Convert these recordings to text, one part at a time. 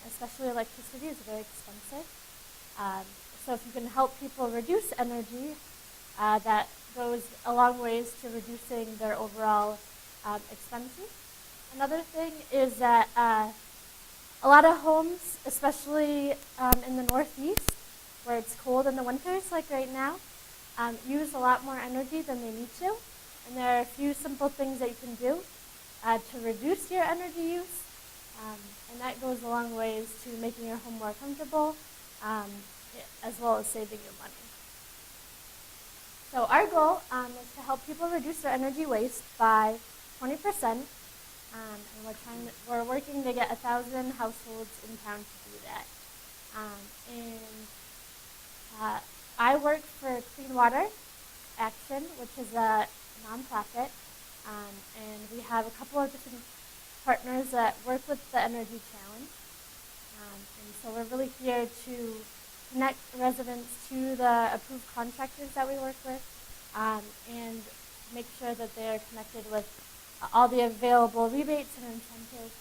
especially electricity, is very expensive. So if you can help people reduce energy, that goes a long ways to reducing their overall expenses. Another thing is that a lot of homes, especially in the Northeast, where it's cold in the winters, like right now, use a lot more energy than they need to. And there are a few simple things that you can do to reduce your energy use. And that goes a long ways to making your home more comfortable, as well as saving you money. So our goal is to help people reduce their energy waste by 20%. And we're working to get 1,000 households in town to do that. I work for Clean Water Action, which is a nonprofit, and we have a couple of different partners that work with the Energy Challenge. And so we're really here to connect residents to the approved contractors that we work with, and make sure that they're connected with all the available rebates and incentives.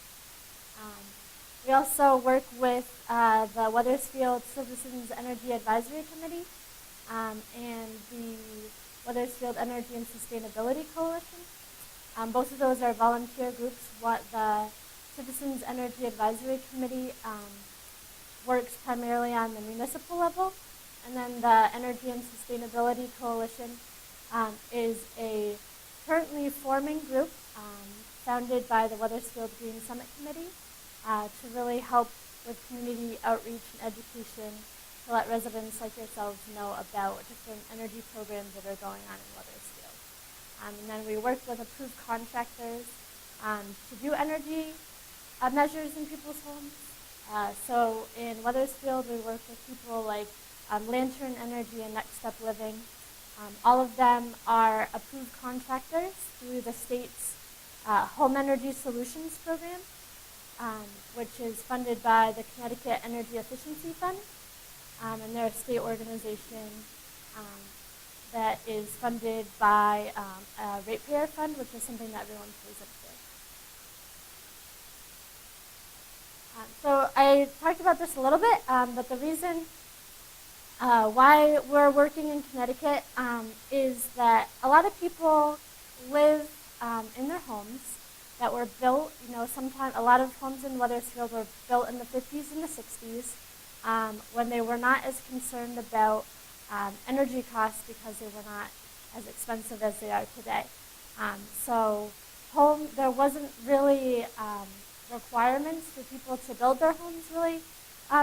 We also work with the Wethersfield Citizens Energy Advisory Committee and the Wethersfield Energy and Sustainability Coalition. Both of those are volunteer groups. The Citizens Energy Advisory Committee works primarily on the municipal level, and then the Energy and Sustainability Coalition is a currently forming group founded by the Wethersfield Green Summit Committee to really help with community outreach and education to let residents like yourselves know about different energy programs that are going on in Wethersfield. And then we work with approved contractors to do energy measures in people's homes. So in Wethersfield, we work with people like Lantern Energy and Next Step Living. All of them are approved contractors through the state's Home Energy Solutions Program, which is funded by the Connecticut Energy Efficiency Fund. And they're a state organization that is funded by a ratepayer fund, which is something that everyone pays into. So I talked about this a little bit, but the reason why we're working in Connecticut is that a lot of people live in their homes that were built, sometimes a lot of homes in Wethersfield were built in the 50s and the 60s when they were not as concerned about energy costs because they were not as expensive as they are today. So there wasn't really requirements for people to build their homes really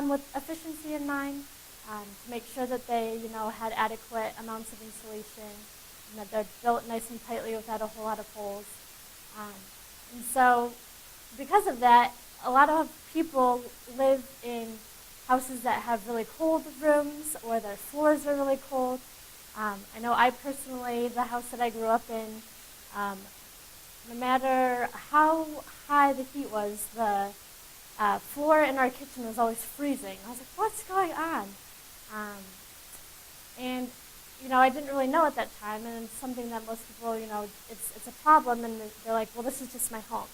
with efficiency in mind, to make sure that they had adequate amounts of insulation and that they're built nice and tightly without a whole lot of holes. And so because of that, a lot of people live in houses that have really cold rooms or their floors are really cold. I know I personally, the house that I grew up in, no matter how high the heat was, the floor in our kitchen was always freezing. I was like, what's going on? And I didn't really know at that time, and it's something that most people, it's a problem, and they're like, well, this is just my home.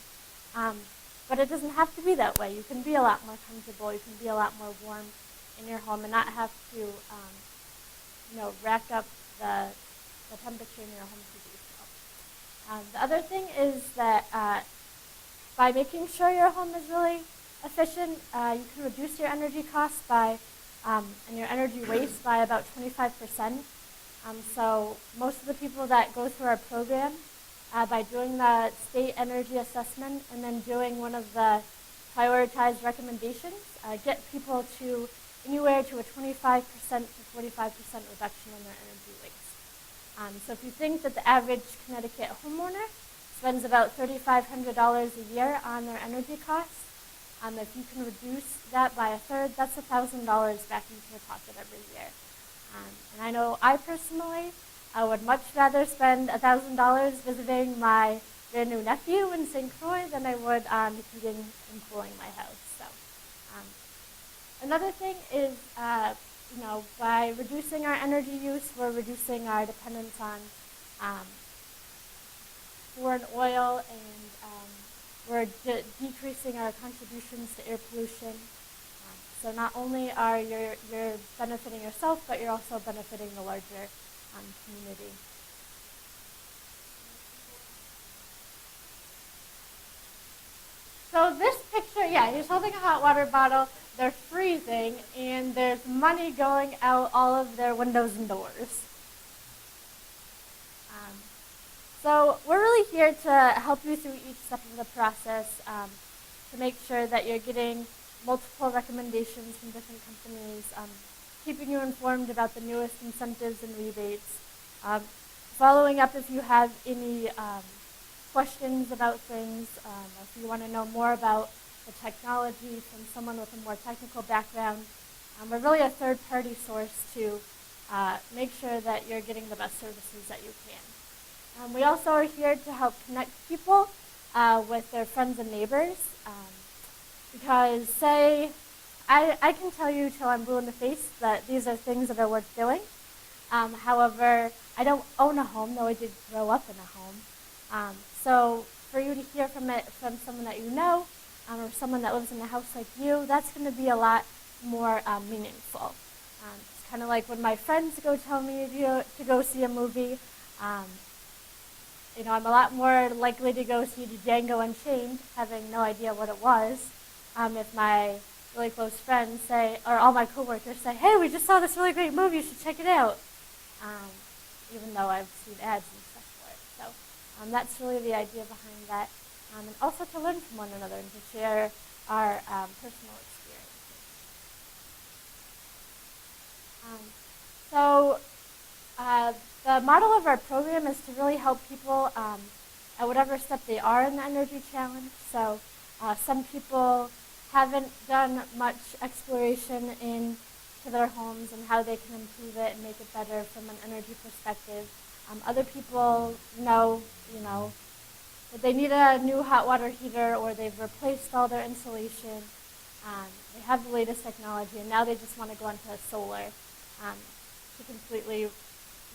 But it doesn't have to be that way. You can be a lot more comfortable. You can be a lot more warm in your home and not have to, rack up the temperature in your home to do so. The other thing is that by making sure your home is really efficient, you can reduce your energy costs and your energy waste by about 25%. So most of the people that go through our program, by doing the state energy assessment and then doing one of the prioritized recommendations, get people to anywhere to a 25% to 45% reduction in their energy waste. So if you think that the average Connecticut homeowner spends about $3,500 a year on their energy costs, if you can reduce that by a third, that's $1,000 back into your pocket every year. And I know I personally, I would much rather spend $1,000 visiting my brand new nephew in St. Croix than I would heating and cooling my house. So another thing is, by reducing our energy use, we're reducing our dependence on foreign oil and we're decreasing our contributions to air pollution. So not only are you're benefiting yourself, but you're also benefiting the larger community. So this picture, yeah, he's holding a hot water bottle. They're freezing, and there's money going out all of their windows and doors. So we're really here to help you through each step of the process to make sure that you're getting multiple recommendations from different companies, keeping you informed about the newest incentives and rebates, following up if you have any questions about things, if you want to know more about the technology from someone with a more technical background. We're really a third-party source to make sure that you're getting the best services that you can. We also are here to help connect people with their friends and neighbors. Because I can tell you till I'm blue in the face that these are things that are worth doing. However, I don't own a home, though I did grow up in a home. So for you to hear from someone that you know, or someone that lives in a house like you, that's going to be a lot more meaningful. It's kind of like when my friends go tell me to go see a movie. I'm a lot more likely to go see Django Unchained, having no idea what it was. If my really close friends say, or all my coworkers say, hey, we just saw this really great movie, you should check it out. Even though I've seen ads and stuff for it. So that's really the idea behind that. And also to learn from one another and to share our personal experiences. The model of our program is to really help people at whatever step they are in the energy challenge. So some people haven't done much exploration into their homes and how they can improve it and make it better from an energy perspective. Other people know, that they need a new hot water heater or they've replaced all their insulation. They have the latest technology and now they just want to go into solar to completely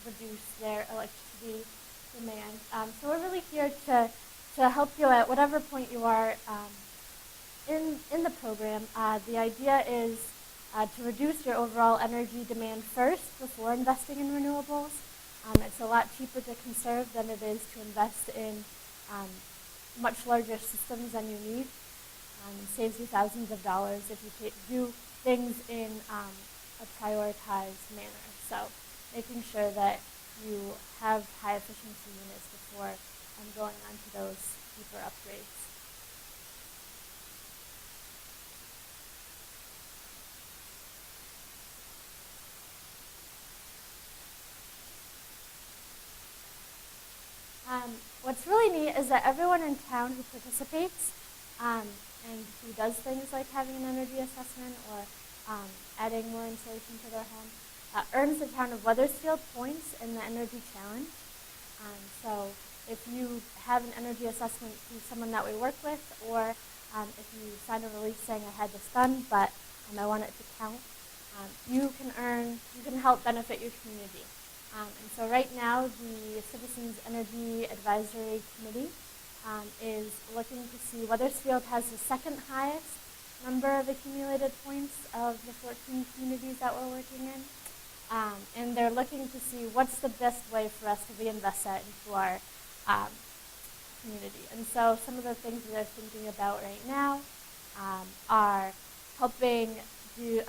reduce their electricity demand. So we're really here to help you at whatever point you are in the program. The idea is to reduce your overall energy demand first before investing in renewables. It's a lot cheaper to conserve than it is to invest in much larger systems than you need. It saves you thousands of dollars if you do things in a prioritized manner. So making sure that you have high efficiency units before going on to those deeper upgrades. What's really neat is that everyone in town who participates and who does things like having an energy assessment or adding more insulation to their home earns the town of Wethersfield points in the energy challenge. So if you have an energy assessment through someone that we work with, or if you sign a release saying I had this done, but I want it to count, you can help benefit your community. And so right now, the Citizens Energy Advisory Committee is looking to see Wethersfield has the second highest number of accumulated points of the 14 communities that we're working in. And they're looking to see what's the best way for us to reinvest that into our community. And so some of the things that they're thinking about right now are helping the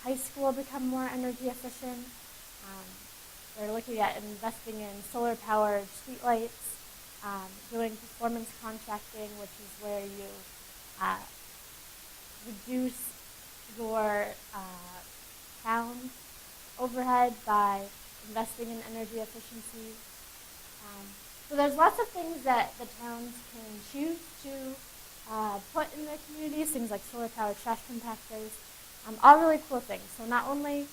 high school become more energy efficient. They're looking at investing in solar-powered streetlights, doing performance contracting, which is where you reduce your town overhead by investing in energy efficiency. So there's lots of things that the towns can choose to put in their communities, things like solar-powered trash compactors, all really cool things. So not only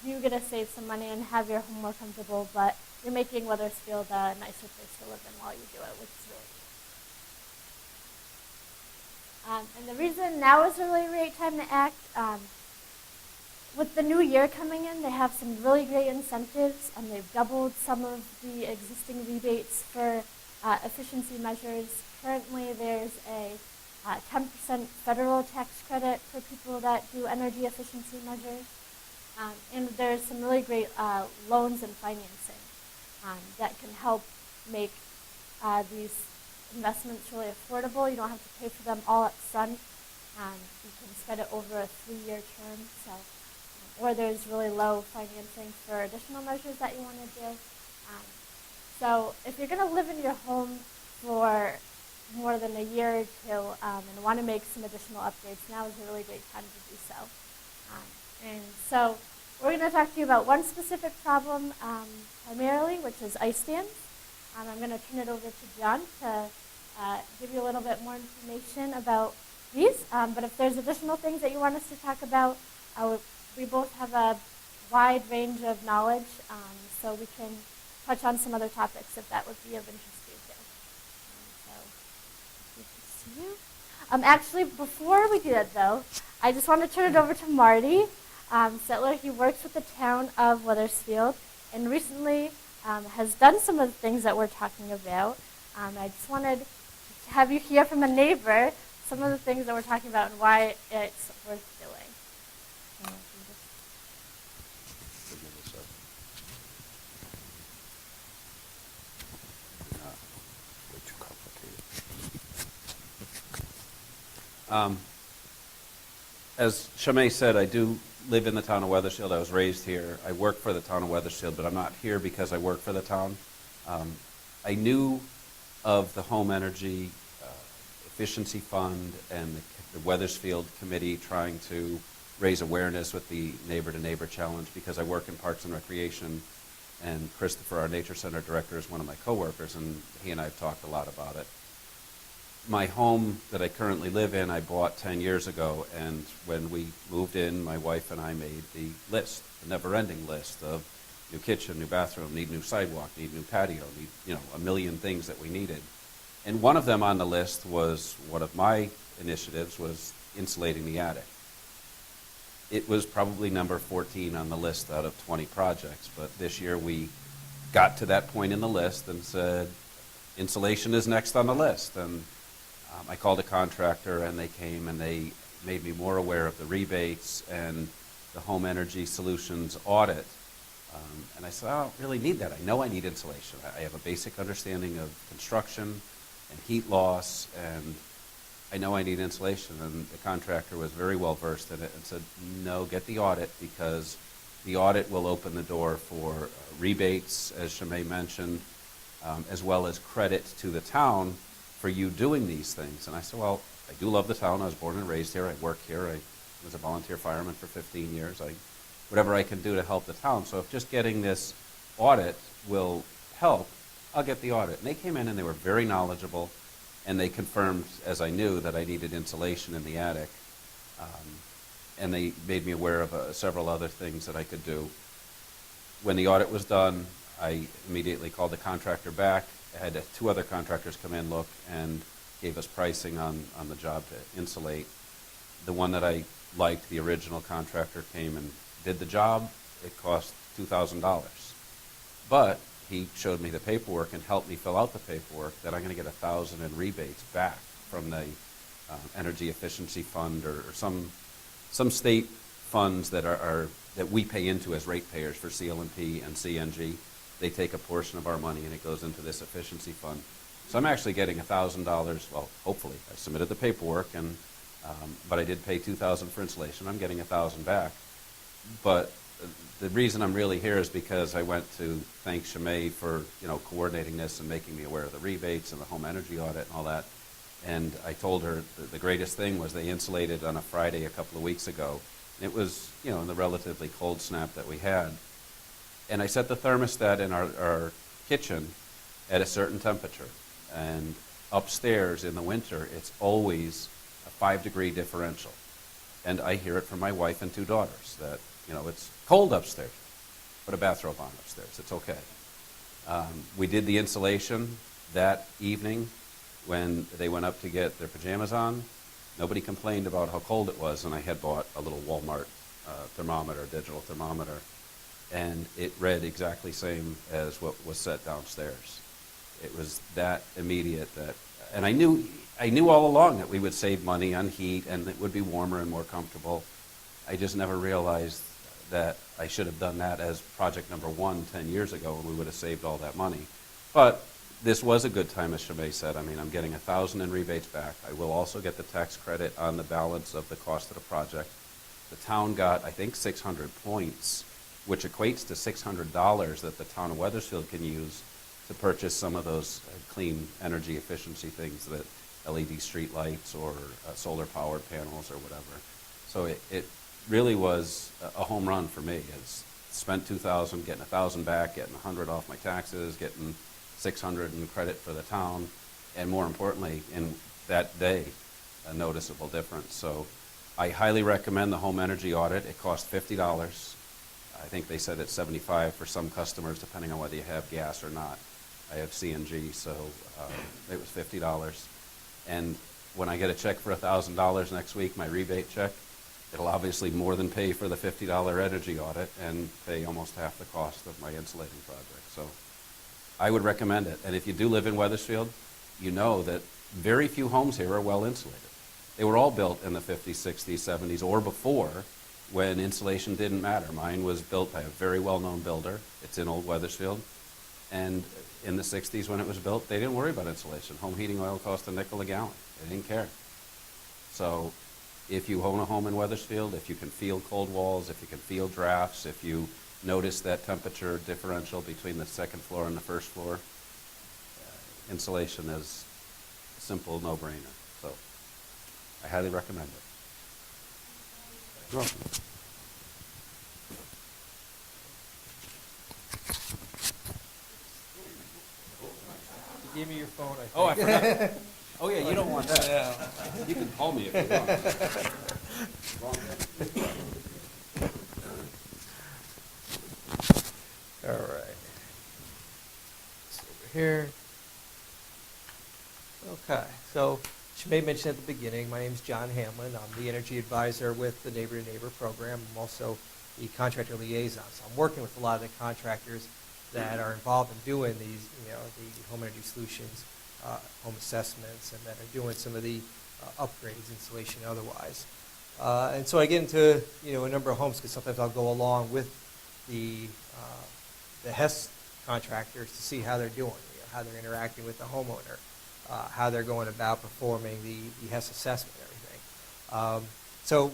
do you get to save some money and have your home more comfortable, but you're making Wethersfield a nicer place to live in while you do it, which is really cool. And the reason now is a really great time to act. With the new year coming in, they have some really great incentives. They've doubled some of the existing rebates for efficiency measures. Currently, there's a 10% federal tax credit for people that do energy efficiency measures. And there's some really great loans and financing that can help make these investments really affordable. You don't have to pay for them all up front. You can spread it over a 3-year term. So, or there's really low financing for additional measures that you want to do. So if you're going to live in your home for more than a year or two and want to make some additional upgrades, now is a really great time to do so. And so we're going to talk to you about one specific problem primarily, which is ice dams. I'm going to turn it over to John to give you a little bit more information about these. But if there's additional things that you want us to talk about, we both have a wide range of knowledge, so we can touch on some other topics if that would be of interest to you too. So, good to see you. Actually, before we do that though, I just want to turn it over to Marty Settler. He works with the town of Wethersfield and recently has done some of the things that we're talking about. I just wanted to have you hear from a neighbor some of the things that we're talking about and why it's worth doing. As Shamay said, I do live in the town of Wethersfield. I was raised here. I work for the town of Wethersfield, but I'm not here because I work for the town. I knew of the Home Energy Efficiency Fund and the Wethersfield Committee trying to raise awareness with the Neighbor to Neighbor Challenge because I work in Parks and Recreation, and Christopher, our Nature Center director, is one of my coworkers, and he and I have talked a lot about it. My home that I currently live in, I bought 10 years ago, and when we moved in, my wife and I made the list, the never-ending list of new kitchen, new bathroom, need new sidewalk, need new patio, need, a million things that we needed. And one of them on the list was, one of my initiatives was insulating the attic. It was probably number 14 on the list out of 20 projects, but this year we got to that point in the list and said, insulation is next on the list. And I called a contractor and they came and they made me more aware of the rebates and the Home Energy Solutions audit. And I said, I don't really need that. I know I need insulation. I have a basic understanding of construction and heat loss, and I know I need insulation. And the contractor was very well versed in it and said, no, get the audit, because the audit will open the door for rebates, as Shamay mentioned, as well as credit to the town for you doing these things. And I said, well, I do love the town. I was born and raised here. I work here. I was a volunteer fireman for 15 years. Whatever I can do to help the town. So if just getting this audit will help, I'll get the audit. And they came in and they were very knowledgeable, and they confirmed, as I knew, that I needed insulation in the attic. And they made me aware of several other things that I could do. When the audit was done, I immediately called the contractor back. I had 2 other contractors come in, look, and gave us pricing on the job to insulate. The one that I liked, the original contractor, came and did the job. It cost $2,000. But he showed me the paperwork and helped me fill out the paperwork that I'm going to get $1,000 in rebates back from the Energy Efficiency Fund or some state funds that that we pay into as ratepayers for CLMP and CNG. They take a portion of our money and it goes into this efficiency fund. So I'm actually getting $1,000. Well, hopefully, I submitted the paperwork, and but I did pay $2,000 for insulation. I'm getting $1,000 back. But the reason I'm really here is because I went to thank Shamay for coordinating this and making me aware of the rebates and the home energy audit and all that. And I told her the greatest thing was they insulated on a Friday a couple of weeks ago. It was in the relatively cold snap that we had. And I set the thermostat in our kitchen at a certain temperature. And upstairs in the winter, it's always a 5-degree differential. And I hear it from my wife and 2 daughters that, it's cold upstairs. Put a bathrobe on upstairs. It's okay. We did the insulation that evening when they went up to get their pajamas on. Nobody complained about how cold it was, and I had bought a little Walmart thermometer, digital thermometer, and it read exactly same as what was set downstairs. It was that immediate that, and I knew all along that we would save money on heat and it would be warmer and more comfortable. I just never realized that I should have done that as project number 1 10 years ago, and we would have saved all that money. But this was a good time, as Shimei said. I mean, I'm getting $1,000 in rebates back. I will also get the tax credit on the balance of the cost of the project. The town got, I think, 600 points, which equates to $600 that the town of Weathersfield can use to purchase some of those clean energy efficiency things, that LED street lights or solar powered panels or whatever. So it really was a home run for me. It's spent $2,000, getting $1,000 back, getting $100 off my taxes, getting $600 in credit for the town, and more importantly, in that day, a noticeable difference. So I highly recommend the home energy audit. It costs $50. I think they said it's $75 for some customers, depending on whether you have gas or not. I have CNG, so it was $50. And when I get a check for $1,000 next week, my rebate check, it'll obviously more than pay for the $50 energy audit and pay almost half the cost of my insulating project. So I would recommend it. And if you do live in Weathersfield, you know that very few homes here are well insulated. They were all built in the 50s, 60s, 70s, or before, when insulation didn't matter. Mine was built by a very well-known builder. It's in Old Weathersfield. And in the 60s when it was built, they didn't worry about insulation. Home heating oil cost $0.05 a gallon. They didn't care. So if you own a home in Weathersfield, if you can feel cold walls, if you can feel drafts, if you notice that temperature differential between the second floor and the first floor, insulation is a simple no-brainer. So I highly recommend it. You're welcome. You gave me your phone, I think. Oh, I forgot. Oh, yeah, you don't want that. Yeah. You can call me if you want. All right. It's over here. Okay, so Shimei mentioned at the beginning, my name is John Hamlin. I'm the energy advisor with the Neighbor to Neighbor program. I'm also the contractor liaison. So I'm working with a lot of the contractors that are involved in doing these, the home energy solutions, home assessments, and that are doing some of the upgrades, insulation, and otherwise. And so I get into a number of homes because sometimes I'll go along with the HES contractors to see how they're doing, how they're interacting with the homeowner, how they're going about performing the HES assessment and everything. So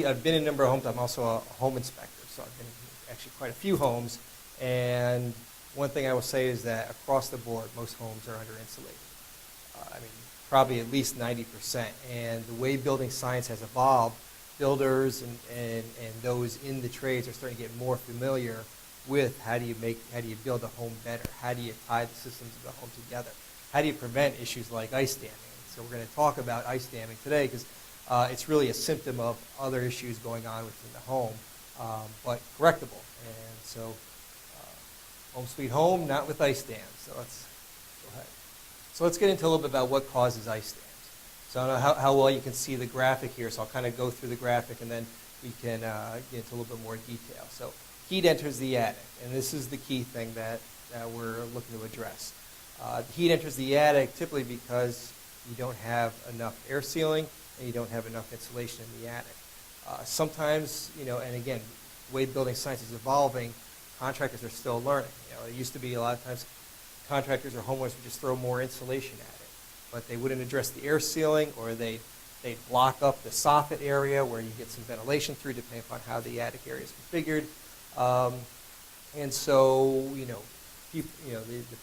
I've been in a number of homes. I'm also a home inspector, so I've been in actually quite a few homes. And one thing I will say is that across the board, most homes are under insulated. Probably at least 90%. And the way building science has evolved, builders and those in the trades are starting to get more familiar with how do you build a home better? How do you tie the systems of the home together? How do you prevent issues like ice damming? So we're going to talk about ice damming today because it's really a symptom of other issues going on within the home, but correctable. And so home sweet home, not with ice dams. So let's go ahead. So let's get into a little bit about what causes ice dams. So I don't know how well you can see the graphic here, so I'll kind of go through the graphic and then we can get into a little bit more detail. So heat enters the attic, and this is the key thing that we're looking to address. Heat enters the attic typically because you don't have enough air sealing and you don't have enough insulation in the attic. Sometimes, and again, the way building science is evolving, contractors are still learning. It used to be a lot of times contractors or homeowners would just throw more insulation at it, but they wouldn't address the air sealing, or they'd block up the soffit area where you get some ventilation through, depending upon how the attic area is configured. And so, the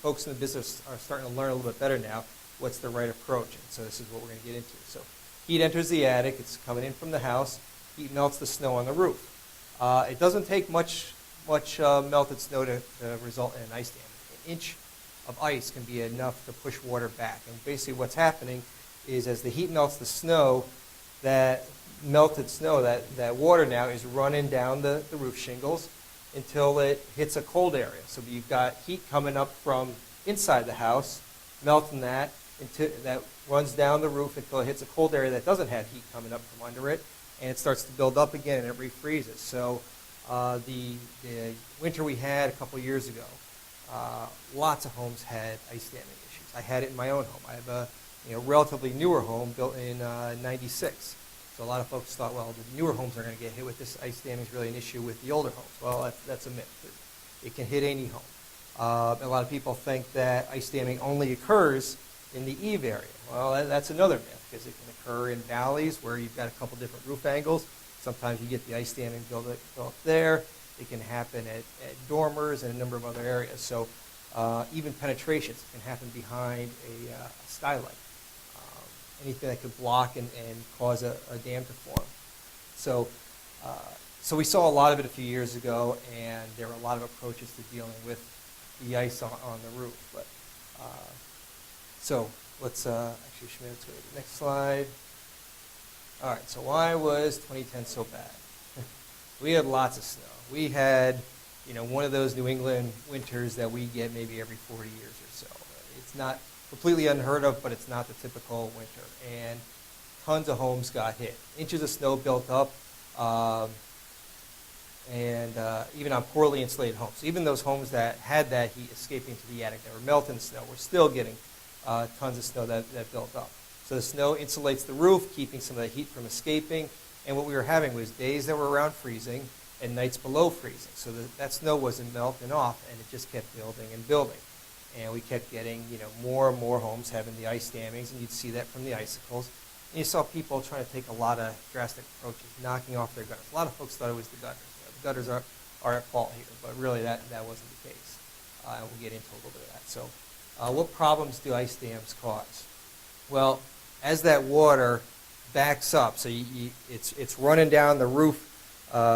folks in the business are starting to learn a little bit better now what's the right approach. And so this is what we're going to get into. So heat enters the attic. It's coming in from the house. Heat melts the snow on the roof. It doesn't take much melted snow to result in an ice dam. An inch of ice can be enough to push water back. And basically what's happening is as the heat melts the snow, that melted snow, that water now is running down the roof shingles until it hits a cold area. So you've got heat coming up from inside the house, melting that, that runs down the roof until it hits a cold area that doesn't have heat coming up from under it, and it starts to build up again and it refreezes. So the winter we had a couple years ago, lots of homes had ice damming issues. I had it in my own home. I have a relatively newer home built in '96. So a lot of folks thought, well, the newer homes are going to get hit with this. Ice damming is really an issue with the older homes. Well, that's a myth. It can hit any home. A lot of people think that ice damming only occurs in the eave area. Well, that's another myth, because it can occur in valleys where you've got a couple different roof angles. Sometimes you get the ice damming built up there. It can happen at dormers and a number of other areas. So even penetrations can happen behind a skylight. Anything that could block and cause a dam to form. So, so we saw a lot of it a few years ago, and there were a lot of approaches to dealing with the ice on the roof. But so let's actually, Shmit, let's go to the next slide. All right. So why was 2010 so bad? We had lots of snow. We had, one of those New England winters that we get maybe every 40 years or so. It's not completely unheard of, but it's not the typical winter. And tons of homes got hit. Inches of snow built up, and even on poorly insulated homes. So even those homes that had that heat escaping to the attic, that were melting the snow, were still getting tons of snow that built up. So the snow insulates the roof, keeping some of the heat from escaping. And what we were having was days that were around freezing and nights below freezing. So that snow wasn't melting off, and it just kept building and building. And we kept getting, more and more homes having the ice dammings, and you'd see that from the icicles. And you saw people trying to take a lot of drastic approaches, knocking off their gutters. A lot of folks thought it was the gutters. The gutters are at fault here, but really that wasn't the case. And we'll get into a little bit of that. So what problems do ice dams cause? Well, as that water backs up, so it's running down the roof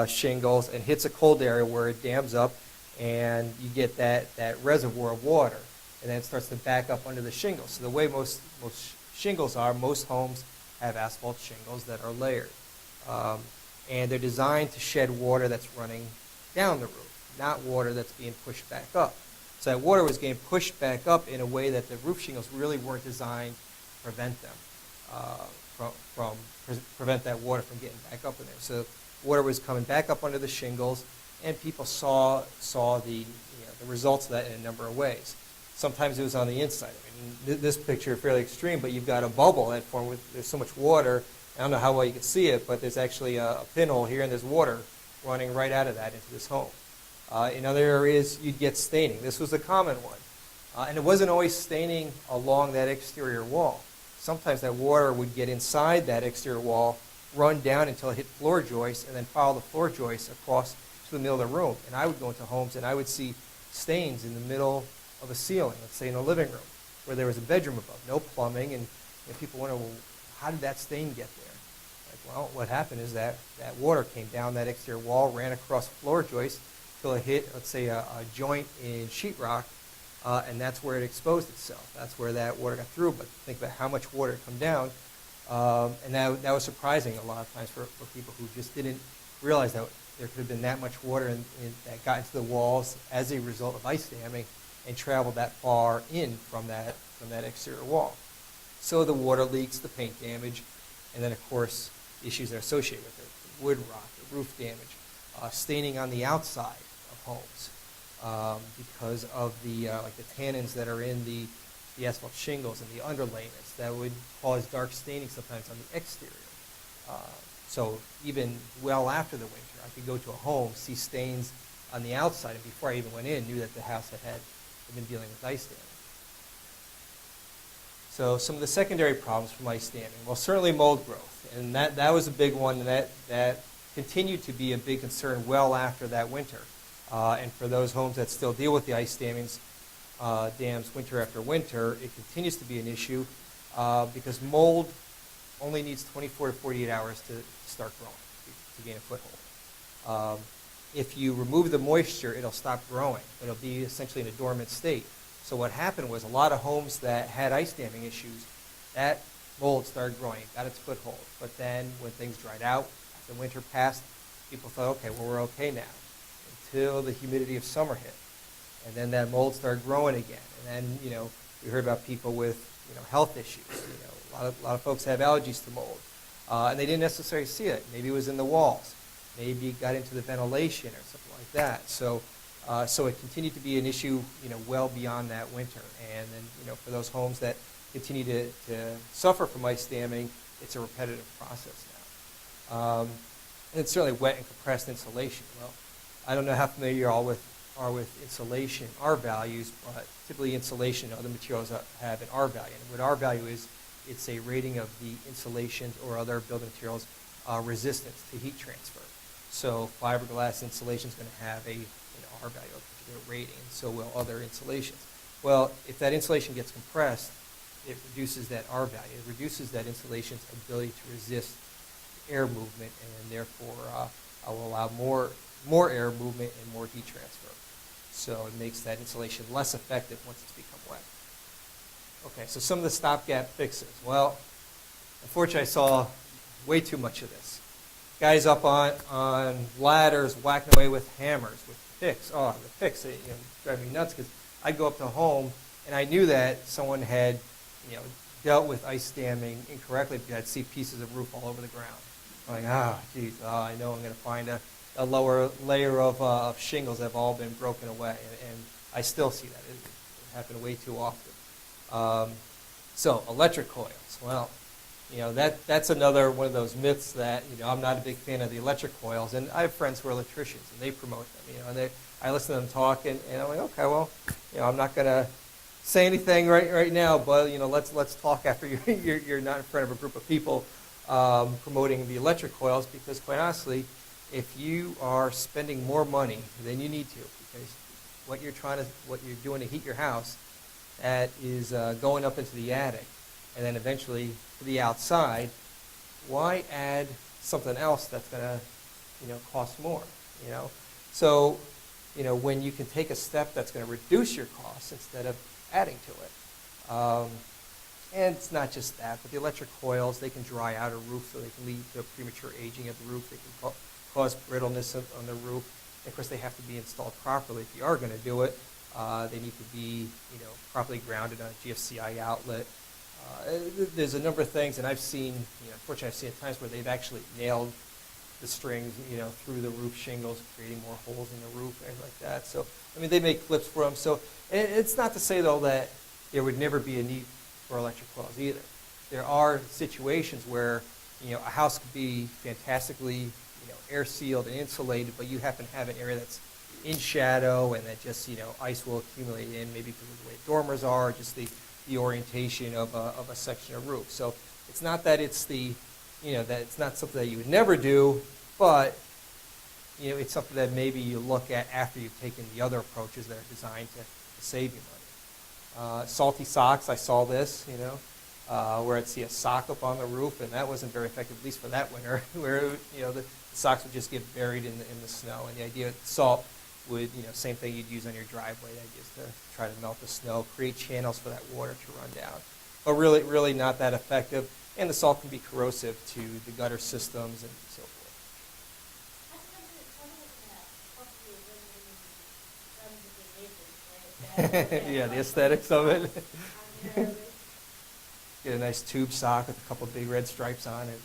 shingles and hits a cold area where it dams up, and you get that reservoir of water, and then it starts to back up under the shingles. So the way most shingles are, most homes have asphalt shingles that are layered. And they're designed to shed water that's running down the roof, not water that's being pushed back up. So that water was getting pushed back up in a way that the roof shingles really weren't designed to prevent them, prevent that water from getting back up in there. So water was coming back up under the shingles, and people saw the results of that in a number of ways. Sometimes it was on the inside. I mean, this picture is fairly extreme, but you've got a bubble that formed with, there's so much water. I don't know how well you can see it, but there's actually a pinhole here, and there's water running right out of that into this home. In other areas, you'd get staining. This was a common one. And it wasn't always staining along that exterior wall. Sometimes that water would get inside that exterior wall, run down until it hit floor joists, and then follow the floor joists across to the middle of the room. And I would go into homes, and I would see stains in the middle of a ceiling, let's say in a living room, where there was a bedroom above, no plumbing, and people wonder, well, how did that stain get there? Like, well, what happened is that water came down that exterior wall, ran across floor joists till it hit, let's say, a joint in sheetrock, and that's where it exposed itself. That's where that water got through. But think about how much water had come down, and that was surprising a lot of times for people who just didn't realize that there could have been that much water that got into the walls as a result of ice damming and traveled that far in from that exterior wall. So the water leaks, the paint damage, and then of course issues that are associated with it: the wood rot, the roof damage, staining on the outside of homes because of the like the tannins that are in the asphalt shingles and the underlayments that would cause dark staining sometimes on the exterior. So even well after the winter, I could go to a home, see stains on the outside, and before I even went in, knew that the house had been dealing with ice damming. So some of the secondary problems from ice damming, well, certainly mold growth, and that was a big one, and that continued to be a big concern well after that winter. And for those homes that still deal with the ice dams winter after winter, it continues to be an issue because mold only needs 24 to 48 hours to start growing, to gain a foothold. If you remove the moisture, it'll stop growing. It'll be essentially in a dormant state. So what happened was a lot of homes that had ice damming issues, that mold started growing, got its foothold. But then when things dried out, the winter passed, people thought, okay, well, we're okay now, until the humidity of summer hit. And then that mold started growing again. And then, we heard about people with, health issues. A lot of folks have allergies to mold. And they didn't necessarily see it. Maybe it was in the walls. Maybe it got into the ventilation or something like that. So So it continued to be an issue, well beyond that winter. And then, for those homes that continue to suffer from ice damming, it's a repetitive process now. And it's certainly wet and compressed insulation. Well, I don't know how familiar you all are with insulation, R values, but typically insulation and other materials have an R value. And what R value is, it's a rating of the insulation or other building materials resistance to heat transfer. So fiberglass insulation is going to have an R value, a particular rating, and so will other insulations. Well, if that insulation gets compressed, it reduces that R value. It reduces that insulation's ability to resist air movement, and therefore will allow more air movement and more heat transfer. So it makes that insulation less effective once it's become wet. Okay, so some of the stopgap fixes. Well, unfortunately, I saw way too much of this. Guys up on ladders whacking away with hammers, with picks. Oh, the picks, they drive me nuts because I'd go up to home and I knew that someone had, dealt with ice damming incorrectly because I'd see pieces of roof all over the ground. I'm like, geez, I know I'm going to find a lower layer of shingles that have all been broken away, and I still see that. It happens way too often. So electric coils. Well, that's another one of those myths that I'm not a big fan of the electric coils, and I have friends who are electricians and they promote them. And I listen to them talk, and I'm like, okay, well, I'm not going to say anything right now, but let's talk after you're not in front of a group of people promoting the electric coils, because quite honestly, if you are spending more money than you need to, because what you're doing to heat your house, that is going up into the attic, and then eventually to the outside, why add something else that's going to cost more? So when you can take a step that's going to reduce your costs instead of adding to it. And it's not just that, but the electric coils, they can dry out a roof, so they can lead to premature aging of the roof. They can cause brittleness on the roof. And of course, they have to be installed properly. If you are going to do it, they need to be properly grounded on a GFCI outlet. There's a number of things, and I've seen, unfortunately, I've seen at times where they've actually nailed the strings, through the roof shingles, creating more holes in the roof, things like that. So, they make clips for them. So, and it's not to say, though, that there would never be a need for electric coils either. There are situations where, a house could be fantastically, air sealed and insulated, but you happen to have an area that's in shadow and that just, ice will accumulate in, maybe because of the way dormers are, just the orientation of a section of roof. So it's not that it's that it's not something that you would never do, but it's something that maybe you look at after you've taken the other approaches that are designed to save you money. Salty socks, I saw this, where I'd see a sock up on the roof, and that wasn't very effective, at least for that winter, where the socks would just get buried in the snow. And the idea that salt would, same thing you'd use on your driveway, the idea is to try to melt the snow, create channels for that water to run down. But really not that effective, and the salt can be corrosive to the gutter systems and so forth. Yeah, the aesthetics of it. Get a nice tube sock with a couple of big red stripes on it.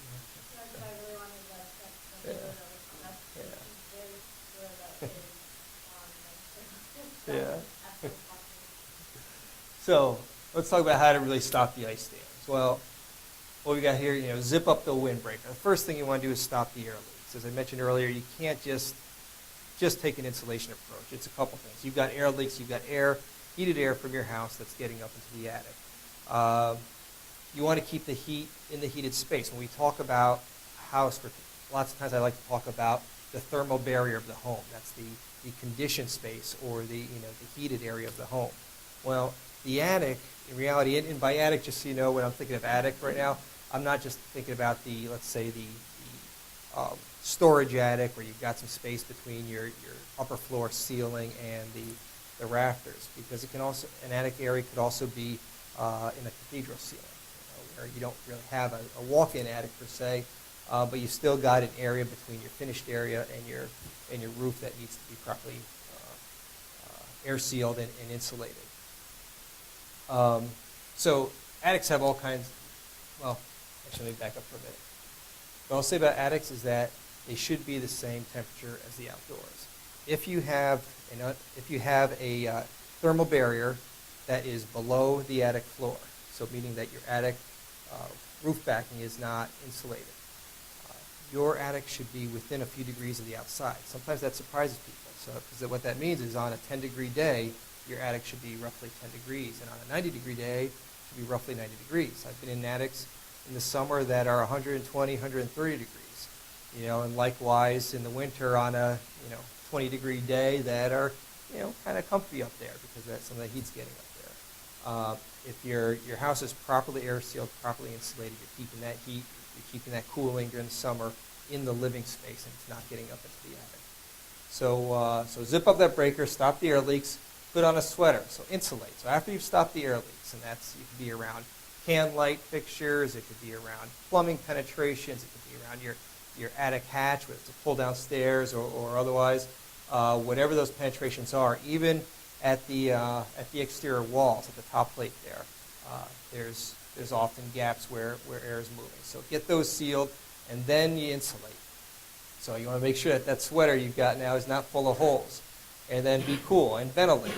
Yeah. So let's talk about how to really stop the ice dams. Well, what we got here, zip up the windbreaker. The first thing you want to do is stop the air leaks. As I mentioned earlier, you can't just take an insulation approach. It's a couple things. You've got air leaks. You've got heated air from your house that's getting up into the attic. You want to keep the heat in the heated space. When we talk about house, lots of times I like to talk about the thermal barrier of the home. That's the conditioned space, or the heated area of the home. Well, the attic, in reality, and by attic, just so you know, when I'm thinking of attic right now, I'm not just thinking about let's say the storage attic, where you've got some space between your upper floor ceiling and the rafters, because it can also, an attic area could also be in a cathedral ceiling, where you don't really have a walk-in attic per se, but you still got an area between your finished area and your roof that needs to be properly air sealed and insulated. So attics have all kinds. Well, actually, let me back up for a minute. What I'll say about attics is that they should be the same temperature as the outdoors. If you have And if you have a thermal barrier that is below the attic floor, so meaning that your attic roof backing is not insulated, your attic should be within a few degrees of the outside. Sometimes that surprises people. So, because what that means is on a 10-degree day, your attic should be roughly 10 degrees, and on a 90-degree day, it should be roughly 90 degrees. I've been in attics in the summer that are 120, 130 degrees, and likewise in the winter on a 20-degree day that are kind of comfy up there because some of the heat's getting up there. If your house is properly air sealed, properly insulated, you're keeping that heat, you're keeping that cooling during the summer in the living space, and it's not getting up into the attic. So zip up that breaker, stop the air leaks, put on a sweater, so insulate. So after you've stopped the air leaks, and it could be around can light fixtures, it could be around plumbing penetrations, it could be around your attic hatch, whether it's a pull down stairs or otherwise, whatever those penetrations are, even at the exterior walls, at the top plate there, there's often gaps where air is moving. So get those sealed, and then you insulate. So you want to make sure that that sweater you've got now is not full of holes. And then be cool and ventilate.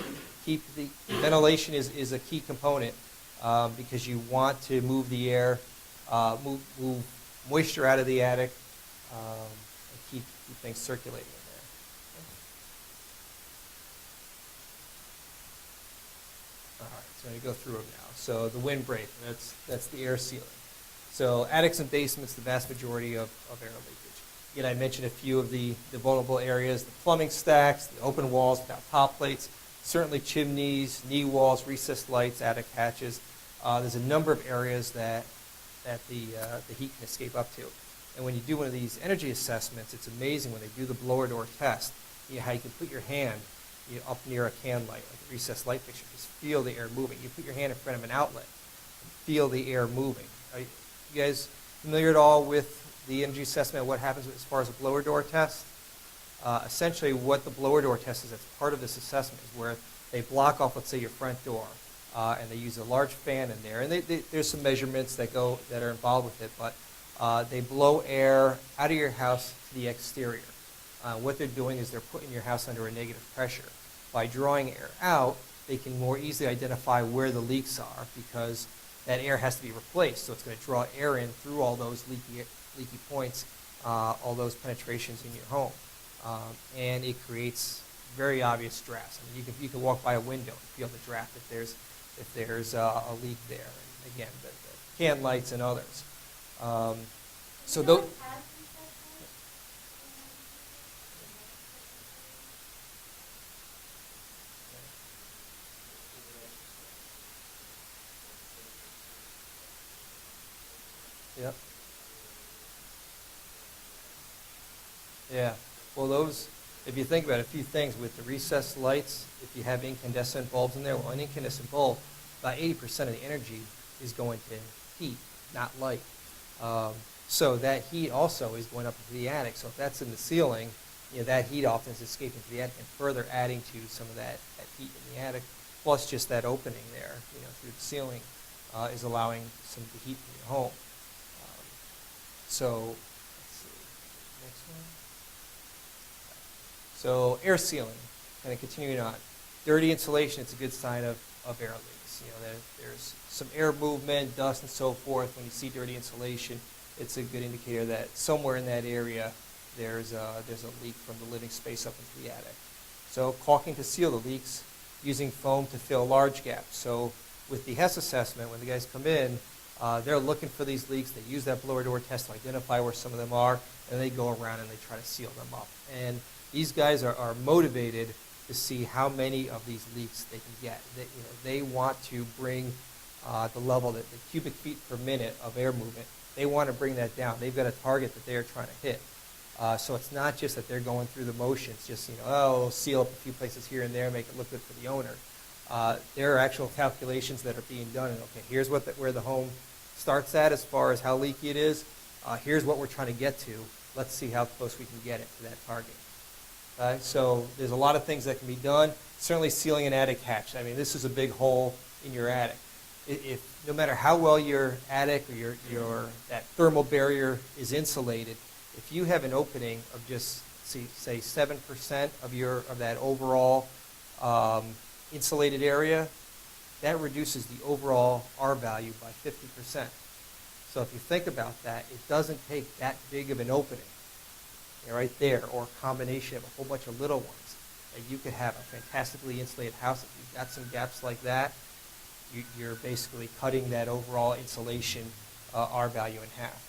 Ventilation is a key component because you want to move the air, move moisture out of the attic, and keep things circulating in there. All right, so I'm going to go through them now. So the windbreak, that's the air sealing. So attics and basements, the vast majority of air leakage. Again, I mentioned a few of the vulnerable areas, the plumbing stacks, the open walls without top plates, certainly chimneys, knee walls, recessed lights, attic hatches. There's a number of areas that the heat can escape up to. And when you do one of these energy assessments, it's amazing when they do the blower door test, how you can put your hand up near a can light, like a recessed light fixture, just feel the air moving. You put your hand in front of an outlet and feel the air moving. Are you guys familiar at all with the energy assessment, what happens as far as a blower door test? Essentially what the blower door test is, as part of this assessment, is where they block off, let's say, your front door, and they use a large fan in there. And there's some measurements that are involved with it, but they blow air out of your house to the exterior. What they're doing is they're putting your house under a negative pressure. By drawing air out, they can more easily identify where the leaks are because that air has to be replaced. So it's going to draw air in through all those leaky points, all those penetrations in your home. And it creates very obvious drafts. I mean, you can walk by a window and feel the draft if there's a leak there. And again, the can lights and others. So those. Yep. Yeah. Well, those, if you think about it, a few things with the recessed lights, if you have incandescent bulbs in there, well, an incandescent bulb, about 80% of the energy is going to heat, not light. So that heat also is going up into the attic. So if that's in the ceiling, that heat often is escaping to the attic and further adding to some of that heat in the attic. Plus just that opening there, through the ceiling, is allowing some of the heat from your home. So, let's see, next one. So air sealing, kind of continuing on. Dirty insulation, it's a good sign of air leaks. There's some air movement, dust and so forth. When you see dirty insulation, it's a good indicator that somewhere in that area there's a leak from the living space up into the attic. So caulking to seal the leaks, using foam to fill large gaps. So with the HESS assessment, when the guys come in, they're looking for these leaks. They use that blower door test to identify where some of them are, and they go around and they try to seal them up. And these guys are motivated to see how many of these leaks they can get. They want to bring the level, the cubic feet per minute of air movement. They want to bring that down. They've got a target that they're trying to hit. So it's not just that they're going through the motions, just seal up a few places here and there, make it look good for the owner. There are actual calculations that are being done. And okay, here's where the home starts at as far as how leaky it is. Here's what we're trying to get to. Let's see how close we can get it to that target. So there's a lot of things that can be done. Certainly sealing an attic hatch. I mean, this is a big hole in your attic. If no matter how well your attic or that thermal barrier is insulated, if you have an opening of just see, say 7% of that overall insulated area, that reduces the overall R value by 50%. So if you think about that, it doesn't take that big of an opening, right there, or a combination of a whole bunch of little ones, and you could have a fantastically insulated house. If you've got some gaps like that, you're basically cutting that overall insulation R value in half.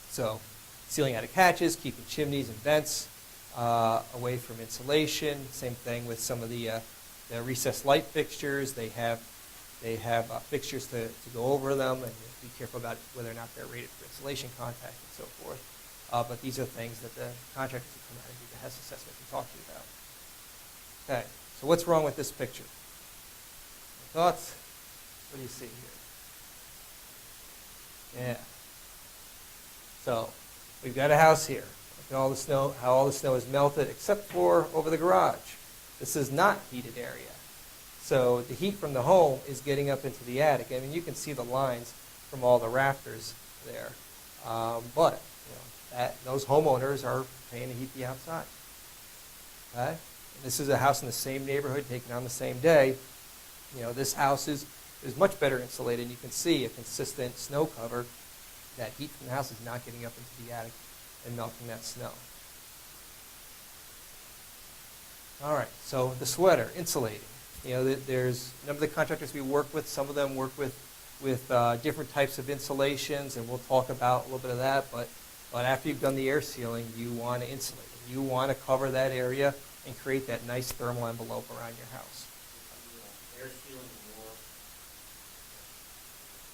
So sealing out of catches, keeping chimneys and vents away from insulation. Same thing with some of the recessed light fixtures. They have fixtures to go over them, and be careful about whether or not they're rated for insulation contact and so forth. But these are things that the contractors who come out and do the HES assessment can talk to you about. Okay, so what's wrong with this picture? Thoughts? What do you see here? Yeah. So we've got a house here. Look at all the snow, how all the snow is melted, except for over the garage. This is not heated area. So the heat from the home is getting up into the attic. I mean, you can see the lines from all the rafters there. But those homeowners are paying to heat the outside. Okay? And this is a house in the same neighborhood taken on the same day. This house is much better insulated. You can see a consistent snow cover. That heat from the house is not getting up into the attic and melting that snow. All right, so the sweater, insulating. There's a number of the contractors we work with. Some of them work with different types of insulations, and we'll talk about a little bit of that. But after you've done the air sealing, you want to insulate it. You want to cover that area and create that nice thermal envelope around your house. Air sealing more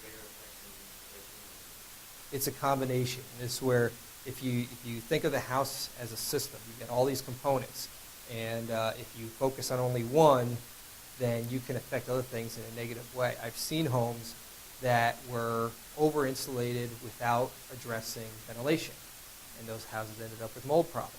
greater effects than insulation. It's a combination. This is where if you think of the house as a system, you've got all these components, and if you focus on only one, then you can affect other things in a negative way. I've seen homes that were over-insulated without addressing ventilation, and those houses ended up with mold problems.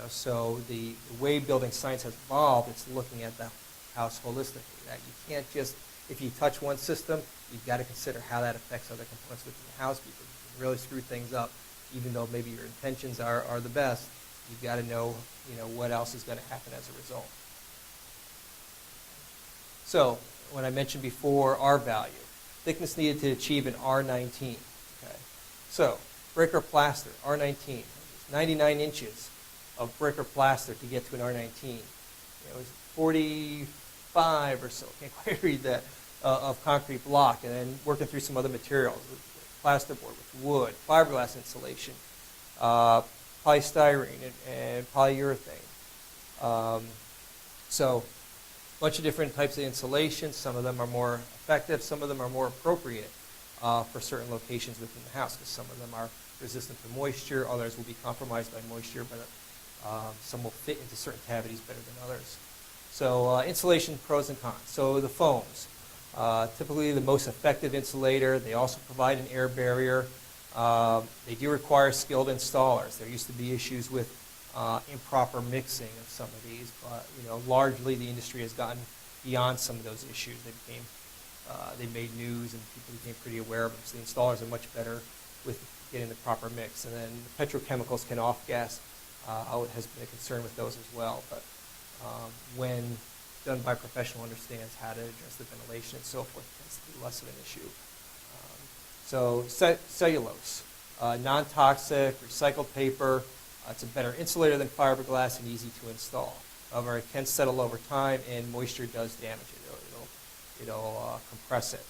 So the way building science has evolved, it's looking at the house holistically. That you can't just, if you touch one system, you've got to consider how that affects other components within the house, because you can really screw things up. Even though maybe your intentions are the best, you've got to know, what else is going to happen as a result. So, when I mentioned before, R value. Thickness needed to achieve an R19. Okay. So, brick or plaster, R19. 99 inches of brick or plaster to get to an R19. It was 45 or so, can't quite read that, of concrete block, and then working through some other materials, plasterboard with wood, fiberglass insulation, polystyrene, and polyurethane. So, a bunch of different types of insulation. Some of them are more effective. Some of them are more appropriate for certain locations within the house, because some of them are resistant to moisture. Others will be compromised by moisture, but some will fit into certain cavities better than others. So insulation pros and cons. So the foams, typically the most effective insulator. They also provide an air barrier. They do require skilled installers. There used to be issues with improper mixing of some of these, but largely the industry has gotten beyond some of those issues. They made news, and people became pretty aware of them. So the installers are much better with getting the proper mix. And then the petrochemicals can off-gas. Has been a concern with those as well. But when done by a professional who understands how to address the ventilation and so forth, it tends to be less of an issue. So cellulose, non-toxic, recycled paper. It's a better insulator than fiberglass and easy to install. However, it can settle over time, and moisture does damage it. It'll compress it.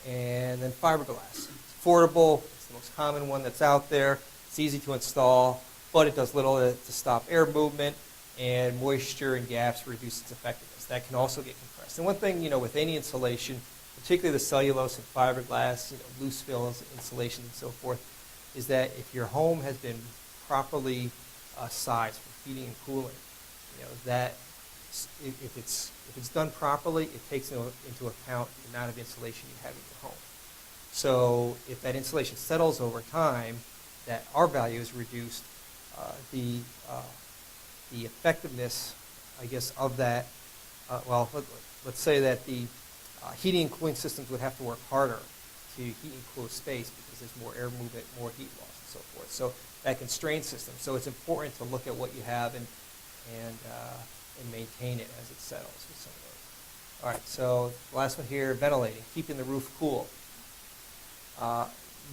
And then fiberglass. It's affordable. It's the most common one that's out there. It's easy to install, but it does little to stop air movement, and moisture and gaps reduce its effectiveness. That can also get compressed. And one thing, with any insulation, particularly the cellulose and fiberglass, loose fill insulation and so forth, is that if your home has been properly sized for heating and cooling, that if it's done properly, it takes into account the amount of insulation you have in your home. So if that insulation settles over time, that R value is reduced, the effectiveness, I guess, of that, let's say that the heating and cooling systems would have to work harder to heat and cool a space, because there's more air movement, more heat loss, and so forth. So that constraint system. So it's important to look at what you have and maintain it as it settles with some of those. All right, so the last one here, ventilating, keeping the roof cool.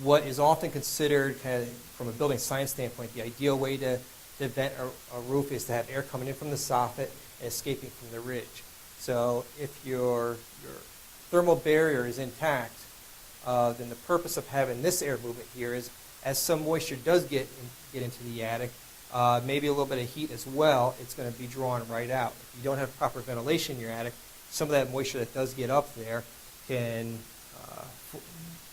What is often considered, kind of, from a building science standpoint, the ideal way to vent a roof is to have air coming in from the soffit and escaping from the ridge. So if your thermal barrier is intact, then the purpose of having this air movement here is, as some moisture does get into the attic, maybe a little bit of heat as well, it's going to be drawn right out. If you don't have proper ventilation in your attic, some of that moisture that does get up there can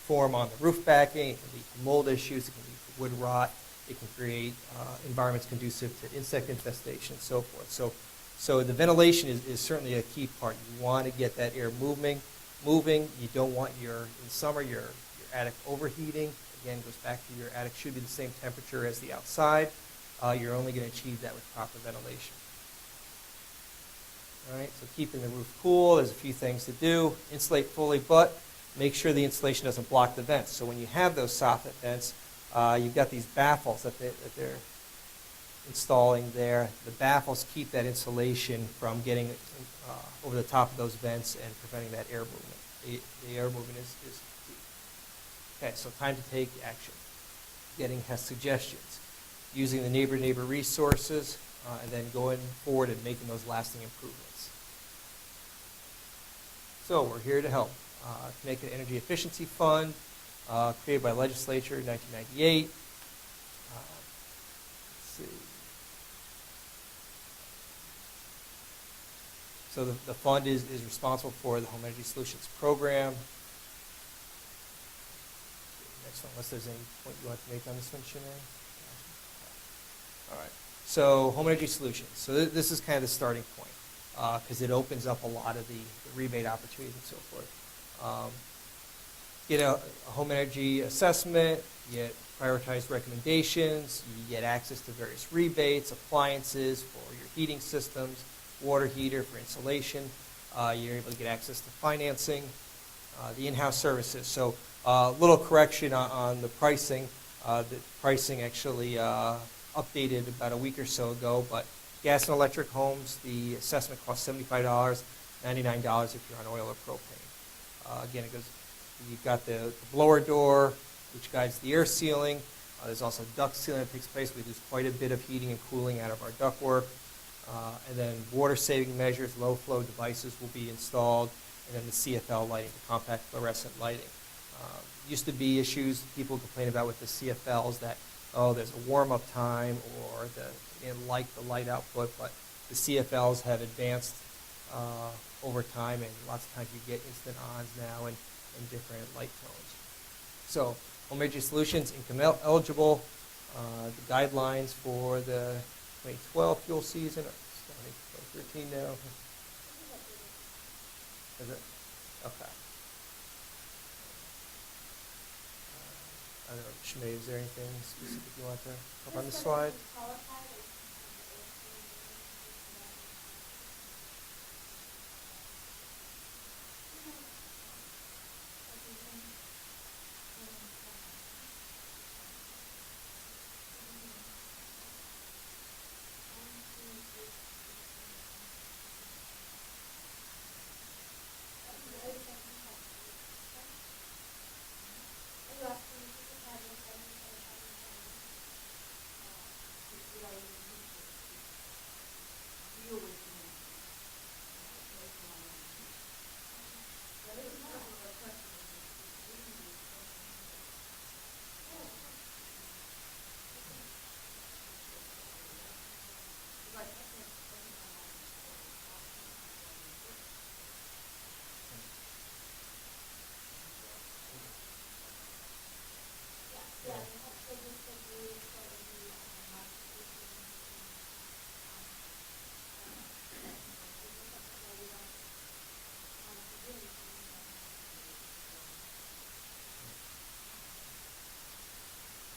form on the roof backing. It can lead to mold issues. It can lead to wood rot. It can create environments conducive to insect infestation and so forth. So the ventilation is certainly a key part. You want to get that air moving. You don't want in summer, your attic overheating. Again, goes back to your attic should be the same temperature as the outside. You're only going to achieve that with proper ventilation. All right, so keeping the roof cool, there's a few things to do. Insulate fully, but make sure the insulation doesn't block the vents. So when you have those soffit vents, you've got these baffles that they're installing there. The baffles keep that insulation from getting over the top of those vents and preventing that air movement. The air movement is key. Okay, so time to take action. Getting has suggestions. Using the neighbor resources, and then going forward and making those lasting improvements. So we're here to help. Make an energy efficiency fund created by legislature in 1998. Let's see. So the fund is responsible for the Home Energy Solutions program. Next one, unless there's any point you want to make on this one, Sinead? All right. So Home Energy Solutions. So this is kind of the starting point because it opens up a lot of the rebate opportunities and so forth. Get a home energy assessment, you get prioritized recommendations, you get access to various rebates, appliances for your heating systems, water heater for insulation. You're able to get access to financing, the in-house services. So a little correction on the pricing. The pricing actually updated about a week or so ago, but gas and electric homes, the assessment costs $75, $99 if you're on oil or propane. Again, it goes. You've got the blower door, which guides the air sealing. There's also duct sealing that takes place. We lose quite a bit of heating and cooling out of our ductwork. And then water-saving measures, low-flow devices will be installed, and then the CFL lighting, the compact fluorescent lighting. Used to be issues people complain about with the CFLs that, oh, there's a warm-up time or they didn't like the light output, but the CFLs have advanced over time, and lots of times you get instant ons now and different light tones. So, Home Energy Solutions, income eligible, the guidelines for the 2012 fuel season, I think 2013 now. Is it? Okay. I don't know, Sinead, is there anything specific you want to up on this slide?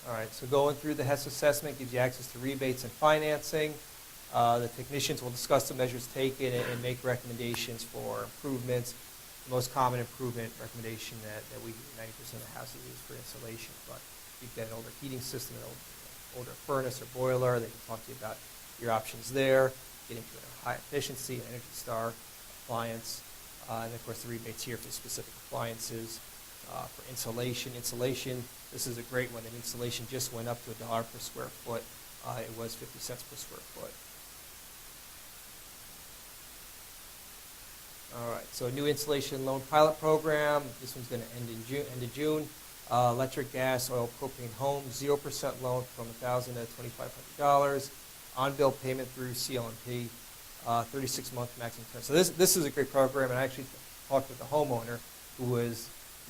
All right, so going through the HES assessment gives you access to rebates and financing. The technicians will discuss the measures taken and make recommendations for improvements. The most common improvement recommendation that we 90% of houses use for insulation, but you've got an older heating system, an older older furnace or boiler. They can talk to you about your options there, getting to a high efficiency, an Energy Star appliance, and of course the rebates here for specific appliances. For insulation, this is a great one. And insulation just went up to $1 per square foot. It was 50 cents per square foot. All right, so a new insulation loan pilot program. This one's going to end in June. End of June. Electric, gas, oil, propane home, 0% loan from $1,000 to $2,500. On-bill payment through CLMP, 36-month maximum term. So this is a great program, and I actually talked with the homeowner who was,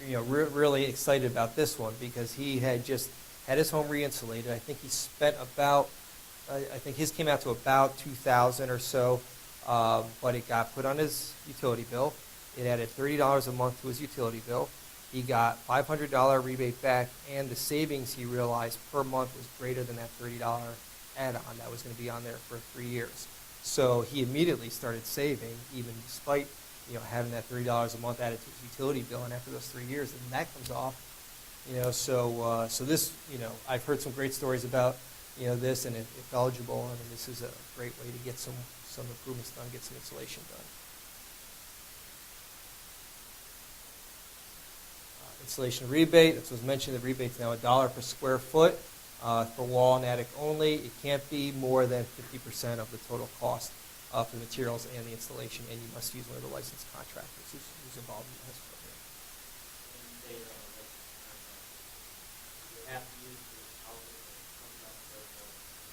really excited about this one because he had just had his home re-insulated. I think he spent about, I think his came out to about $2,000 or so. But it got put on his utility bill. It added $30 a month to his utility bill. He got $500 rebate back, and the savings he realized per month was greater than that $30 add-on that was going to be on there for 3 years. So he immediately started saving, even despite having that $30 a month added to his utility bill. And after those 3 years, then that comes off. So this, I've heard some great stories about this, and if eligible, I mean, this is a great way to get some improvements done, get some insulation done. Insulation rebate, as was mentioned, the rebate's now $1 per square foot for wall and attic only. It can't be more than 50% of the total cost for the materials and the installation, and you must use one of the licensed contractors who's involved in this program. When you say you have to use the outlet that comes up for the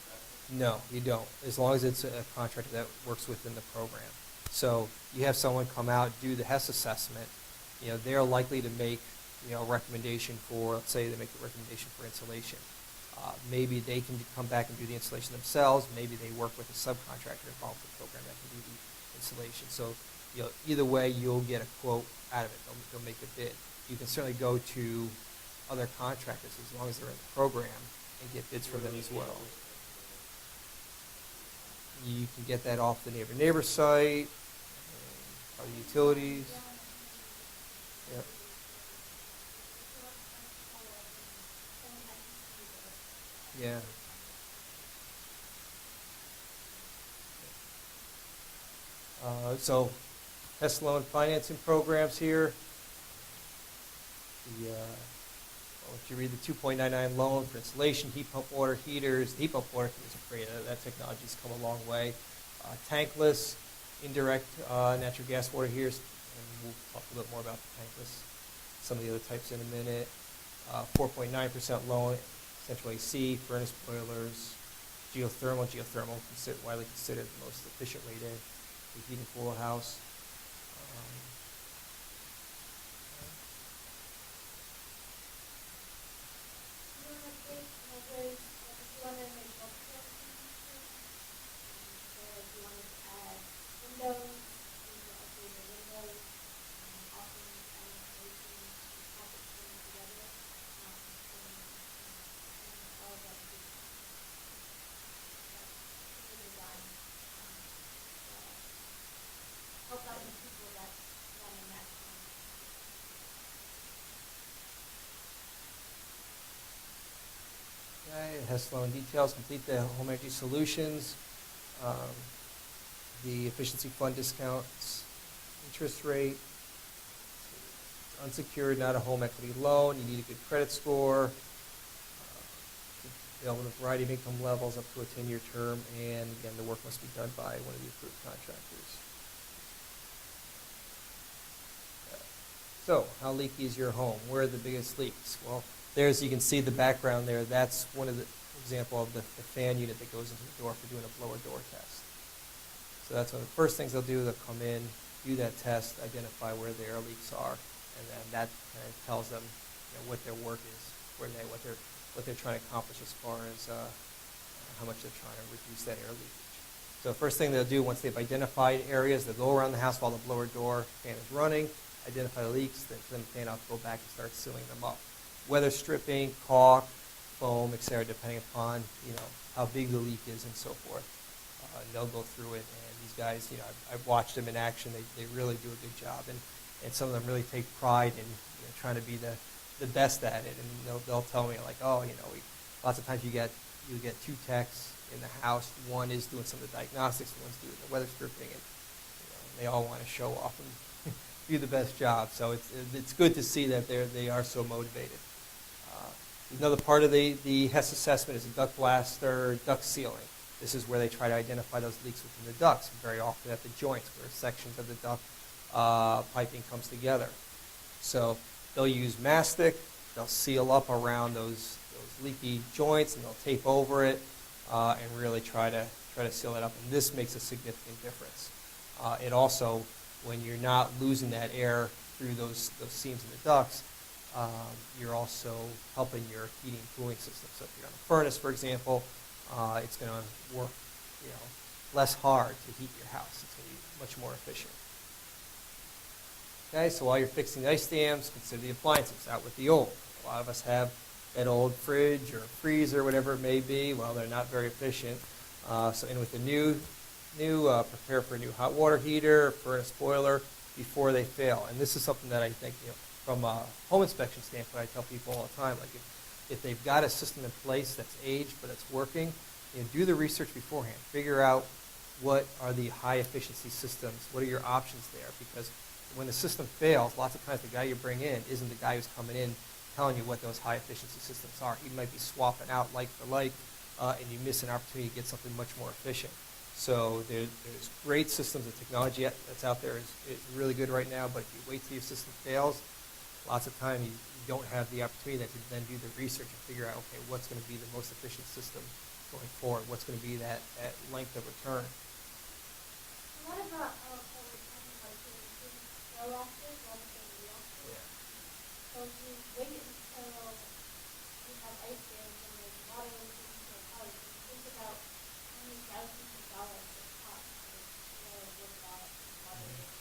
investment? No, you don't, as long as it's a contractor that works within the program. So you have someone come out, do the HES assessment, they're likely to make a recommendation for, let's say they make a recommendation for insulation. Maybe they can come back and do the installation themselves. Maybe they work with a subcontractor involved in the program that can do the installation. So either way, you'll get a quote out of it. They'll make a bid. You can certainly go to other contractors as long as they're in the program and get bids from them as well. You can get that off the neighbor site, other utilities. Yep. Yeah. So, HES loan financing programs here. I'll let you read the 2.99 loan for installation, heat pump water heaters. The heat pump water heaters are great. That technology's come a long way. Tankless, indirect natural gas water heaters, and we'll talk a little bit more about the tankless, some of the other types in a minute. 4.9% loan, central AC, furnace boilers, geothermal, widely considered the most efficient way to heat and cool a house. Okay, HES loan details, complete the home energy solutions, the efficiency fund discounts, interest rate, unsecured, not a home equity loan, you need a good credit score, available in a variety of income levels up to a 10-year term, and again, the work must be done by one of the approved contractors. So, how leaky is your home? Where are the biggest leaks? Well, there's, you can see the background there. That's one of the example of the fan unit that goes into the door for doing a blower door test. So that's one of the first things they'll do. They'll come in, do that test, identify where their leaks are, and then that kind of tells them what their work is, what they're trying to accomplish as far as how much they're trying to reduce that air leakage. So first thing they'll do once they've identified areas, they'll go around the house while the blower door fan is running, identify the leaks, then turn the fan off, go back and start sealing them up. Weather stripping, caulk, foam, etc., depending upon how big the leak is and so forth. They'll go through it, and these guys, I've watched them in action. They really do a good job, and some of them really take pride in trying to be the best at it. And they'll tell me like, oh, lots of times you you get two techs in the house. One is doing some of the diagnostics, one's doing the weather stripping, and they all want to show off and do the best job. So it's good to see that they are so motivated. Another part of the HES assessment is a duct blaster, duct sealing. This is where they try to identify those leaks within the ducts, very often at the joints where sections of the duct piping comes together. So they'll use mastic, they'll seal up around those leaky joints, and they'll tape over it and really try to seal it up. And this makes a significant difference. It also, when you're not losing that air through those seams in the ducts, you're also helping your heating and cooling system. So if you're on a furnace, for example, it's going to work, less hard to heat your house. It's going to be much more efficient. Okay, so while you're fixing the ice dams, consider the appliances out with the old. A lot of us have that old fridge or freezer, whatever it may be. Well, they're not very efficient. And with the new, prepare for a new hot water heater, furnace boiler before they fail. And this is something that I think, from a home inspection standpoint, I tell people all the time, like if they've got a system in place that's aged but it's working, do the research beforehand. Figure out what are the high efficiency systems, what are your options there, because when the system fails, lots of times the guy you bring in isn't the guy who's coming in telling you what those high efficiency systems are. He might be swapping out like for like, and you miss an opportunity to get something much more efficient. So there's great systems. The technology that's out there is really good right now, but if you wait till your system fails, lots of time you don't have the opportunity to then do the research and figure out, okay, what's going to be the most efficient system going forward? What's going to be that length of return? What about like reactors rather than reactors? Yeah. So if you wait until you have ice dams and there's water leaking into a house, think about how many thousands of dollars it costs to work out water leaks.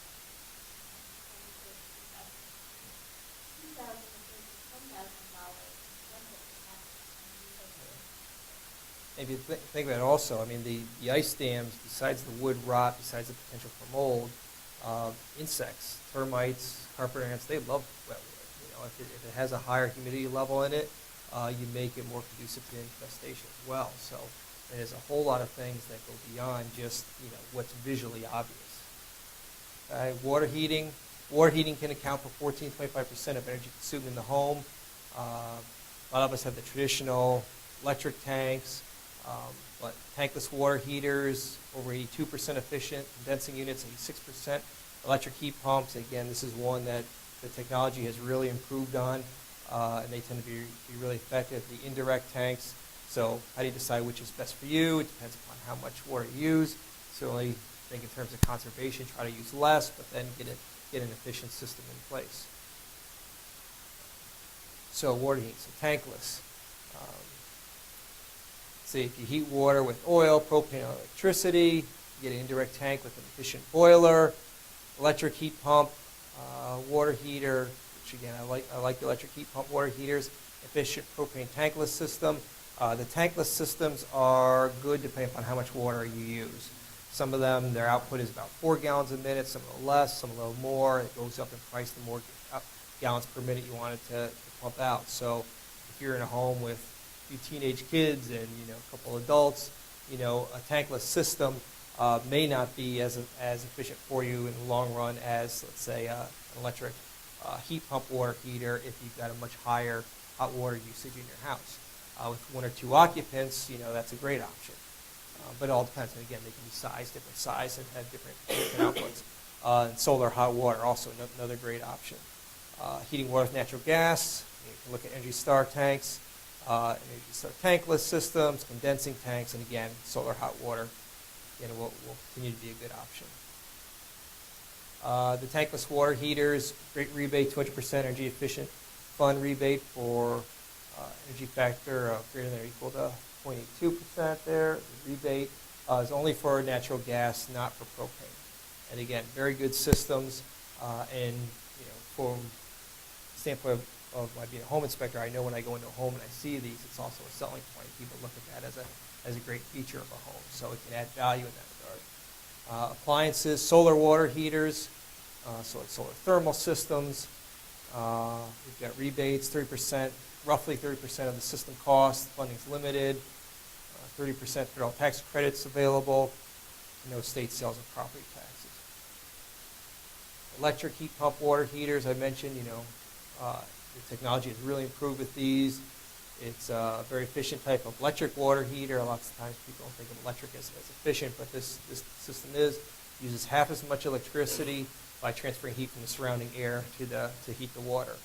$2,000 to $10,000 rental can happen. Maybe think about it also, I mean, the ice dams, besides the wood rot, besides the potential for mold, insects, termites, carpet ants, they love wet wood. If it has a higher humidity level in it, you make it more conducive to infestation as well. So there's a whole lot of things that go beyond just, what's visually obvious. Okay, water heating. Water heating can account for 14-25% of energy consumed in the home. A lot of us have the traditional electric tanks, but tankless water heaters, over 82% efficient, condensing units, 86%, electric heat pumps, again, this is one that the technology has really improved on, and they tend to be really effective. The indirect tanks, so how do you decide which is best for you? It depends upon how much water you use. Certainly, I think in terms of conservation, try to use less, but then get an efficient system in place. So water heating, so tankless. Say if you heat water with oil, propane, or electricity, you get an indirect tank with an efficient boiler, electric heat pump, water heater, which again, I like the electric heat pump water heaters, efficient propane tankless system. The tankless systems are good depending upon how much water you use. Some of them, their output is about 4 gallons a minute, some a little less, some a little more. It goes up in price the more gallons per minute you want it to pump out. So if you're in a home with a few teenage kids and a couple adults, a tankless system may not be as efficient for you in the long run as, let's say, an electric heat pump water heater if you've got a much higher hot water usage in your house. With 1 or 2 occupants, that's a great option. But it all depends. And again, they can be different size, and have different outputs. And solar hot water, also another great option. Heating water with natural gas. You can look at Energy Star tanks, Energy Star tankless systems, condensing tanks, and again, solar hot water. Again, will continue to be a good option. The tankless water heaters, great rebate, 200% energy efficient fund rebate for energy factor of greater than or equal to 0.82% there. The rebate is only for natural gas, not for propane. And again, very good systems. And from the standpoint of my being a home inspector, I know when I go into a home and I see these, it's also a selling point. People look at that as a great feature of a home, so it can add value in that regard. Appliances, solar water heaters, so it's solar thermal systems. We've got rebates, 30%, roughly 30% of the system cost. Funding's limited. 30% federal tax credits available, no state sales of property taxes. Electric heat pump water heaters, I mentioned, the technology has really improved with these. It's a very efficient type of electric water heater. Lots of times people don't think of electric as efficient, but this system uses half as much electricity by transferring heat from the surrounding air to heat the water.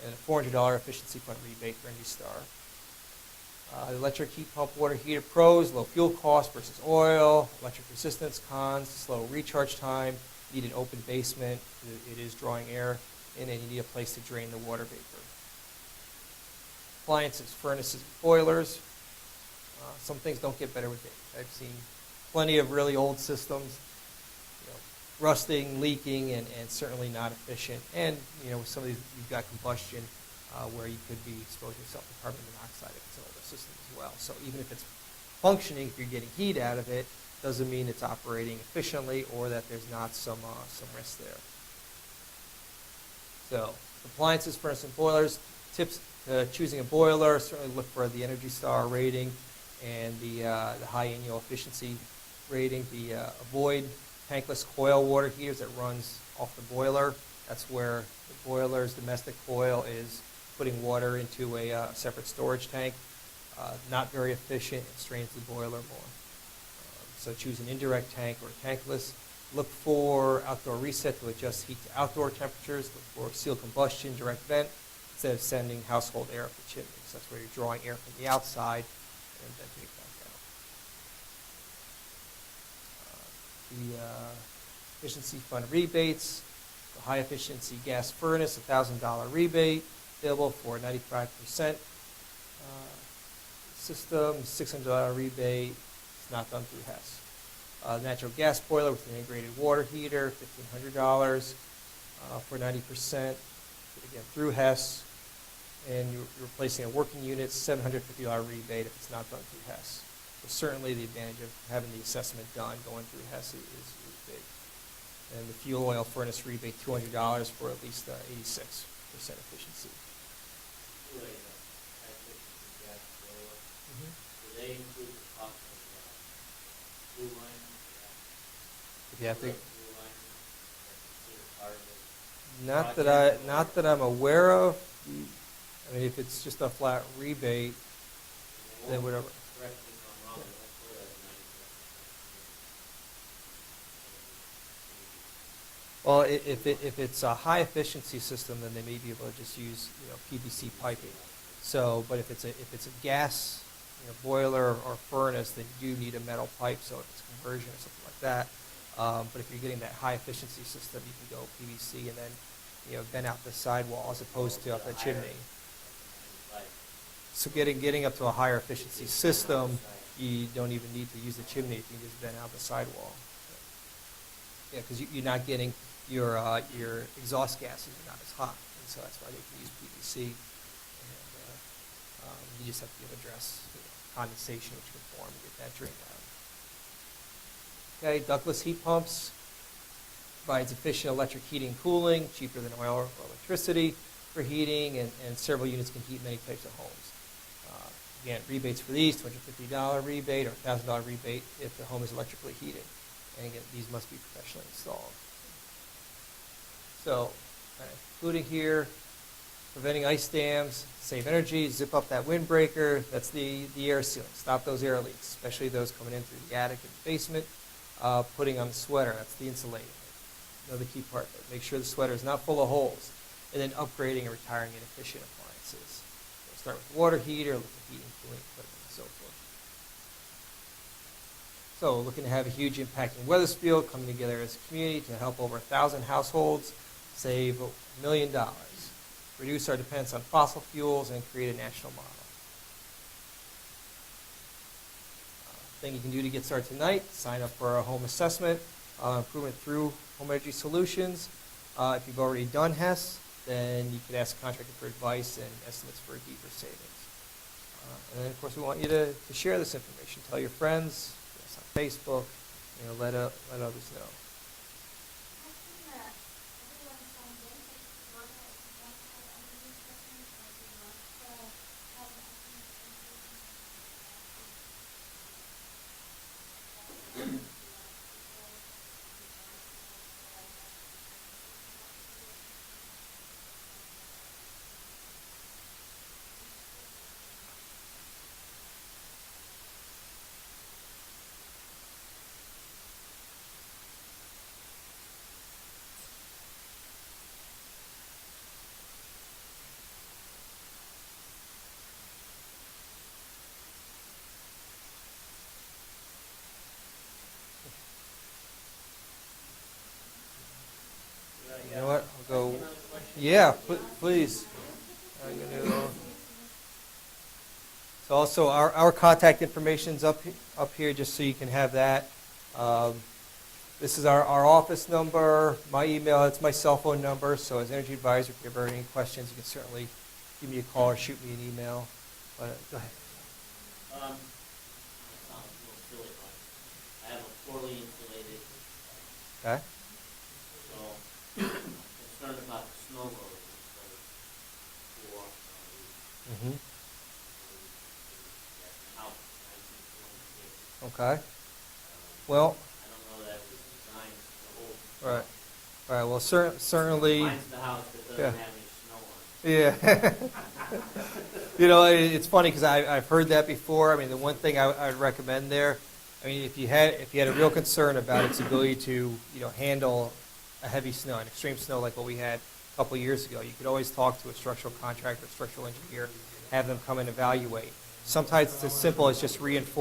And a $400 efficiency fund rebate for Energy Star. The electric heat pump water heater pros: low fuel cost versus oil, electric resistance. Cons: slow recharge time, need an open basement, it is drawing air in, and you need a place to drain the water vapor. Appliances: furnaces, boilers. Some things don't get better with age. I've seen plenty of really old systems, rusting, leaking, and certainly not efficient. And with some of these, you've got combustion where you could be exposing yourself to carbon monoxide if it's an older system as well. So even if it's functioning, if you're getting heat out of it, doesn't mean it's operating efficiently or that there's not some risk there. So appliances, furnace, and boilers. Tips to choosing a boiler: certainly look for the Energy Star rating and the high annual efficiency rating. Avoid tankless coil water heaters that runs off the boiler. That's where the boiler's domestic coil is putting water into a separate storage tank. Not very efficient. It strains the boiler more. So choose an indirect tank or tankless. Look for outdoor reset to adjust heat to outdoor temperatures. Look for sealed combustion, direct vent, instead of sending household air up the chimney. So that's where you're drawing air from the outside and venting it back out. The efficiency fund rebates: the high efficiency gas furnace, $1,000 rebate available for 95% system, $600 rebate. It's not done through HES. Natural gas boiler with an integrated water heater, $1,500 for 90%. Again, through HES. And you're replacing a working unit, $750 rebate if it's not done through HES. So certainly the advantage of having the assessment done going through HES is big. And the fuel oil furnace rebate, $200 for at least 86% efficiency. Really, high-efficiency gas boiler. Do they include the cost of blue line? If you have to, Blue line, considered part of it? not that I'm aware of. I mean, if it's just a flat rebate, then whatever. Correct me if I'm wrong, but that's where that's 97%. Well, if it's a high efficiency system, then they may be able to just use PVC piping. So, but if it's a gas boiler or furnace, then you do need a metal pipe. So if it's conversion or something like that. But if you're getting that high efficiency system, you can go PVC and then vent out the sidewall as opposed to up the chimney. So getting up to a higher efficiency system, you don't even need to use the chimney. You can just vent out the sidewall. Yeah, because you're not getting your exhaust gases are not as hot, and so that's why they can use PVC. And you just have to address condensation, which can form, and get that drained out. Okay, ductless heat pumps provides efficient electric heating and cooling, cheaper than oil or electricity for heating, and several units can heat many types of homes. Again, rebates for these: $250 rebate or $1,000 rebate if the home is electrically heated. And again, these must be professionally installed. So, including here, preventing ice dams, save energy, zip up that windbreaker. That's the air sealing. Stop those air leaks, especially those coming in through the attic and the basement. Putting on the sweater, that's the insulating. Another key part there. Make sure the sweater is not full of holes. And then upgrading and retiring inefficient appliances. So start with the water heater, look at heating, cooling equipment, and so forth. So looking to have a huge impact in Wethersfield, coming together as a community to help over 1,000 households save $1 million, reduce our dependence on fossil fuels, and create a national model. Thing you can do to get started tonight: sign up for our home assessment, improvement through Home Energy Solutions. If you've already done HES, then you could ask a contractor for advice and estimates for deeper savings. And then, of course, we want you to share this information. Tell your friends, on Facebook, let others know. Yeah, please. I'm gonna- So also, our contact information's up here, just so you can have that. This is our office number, my email, it's my cell phone number, so as energy advisor, if you ever have any questions, you can certainly give me a call or shoot me an email. Go ahead. That sounds a little silly, but I have a poorly insulated, Okay? so I'm concerned about the snow load instead of for, Mm-hmm. house, 1926. Okay. Well, I don't know that it was designed to hold. right. All right, well, certainly. Mine's the house that Yeah. doesn't have any snow on it. Yeah. You know, it's funny because I've heard that before. I mean, the one thing I'd recommend there, I mean, if you had a real concern about its ability to, handle a heavy snow, an extreme snow like what we had a couple of years ago, you could always talk to a structural contractor, structural engineer, have them come and evaluate. Sometimes it's as simple as just reinforcing